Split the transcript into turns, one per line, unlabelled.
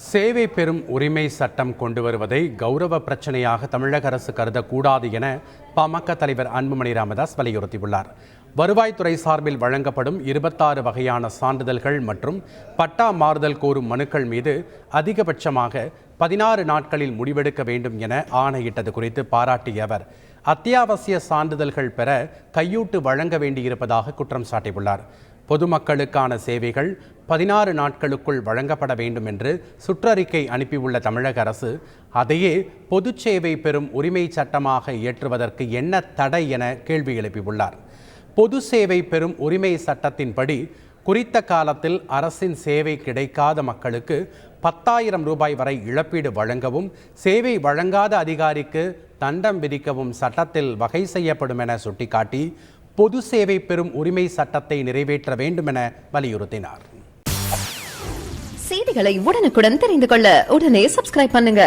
சேவை பெறும் உரிமை சட்டம் கொண்டு வருவதை கௌரவ பிரச்சனையாக தமிழக அரசு கருதக்கூடாது என பாமக தலைவர் அன்புமணி ராமதாஸ் வலியுறுத்தியுள்ளார். வருவாய்த்துறை சார்பில் வழங்கப்படும் 26 வகையான சான்றிதழ்கள் மற்றும் பட்டா மாறுதல் கோரும் மனுக்கள் மீது அதிகபட்சமாக 16 நாட்களில் முடிவெடுக்க வேண்டும் என ஆணையிட்டது குறித்து பாராட்டிய அவர், அத்தியாவசிய சான்றிதழ்கள் பெற கையூட்டு வழங்க வேண்டியிருப்பதாக குற்றம் சாட்டியுள்ளார். பொதுமக்களுக்கான சேவைகள் 16 நாட்களுக்குள் வழங்கப்பட வேண்டும் என்று சுற்றறிக்கை அனுப்பியுள்ள தமிழக அரசு அதையே பொது சேவை பெறும் உரிமை சட்டமாக இயற்றுவதற்கு என்ன தடை என கேள்வி எழுப்பியுள்ளார். பொது சேவை பெறும் உரிமை சட்டத்தின்படி குறித்த காலத்தில் அரசின் சேவை கிடைக்காத மக்களுக்கு 10,000 ரூபாய் வரை இழப்பீடு வழங்கவும், சேவை வழங்காத அதிகாரிக்கு தண்டம் விதிக்கவும் சட்டத்தில் வகை செய்யப்படும் என சுட்டிக்காட்டி பொது சேவை பெறும் உரிமை சட்டத்தை நிறைவேற்ற வேண்டும் என வலியுறுத்தினார்.
செய்திகளை உடனுக்குடன் தெரிந்து கொள்ள உடனே சப்ஸ்கிரைப் பண்ணுங்க.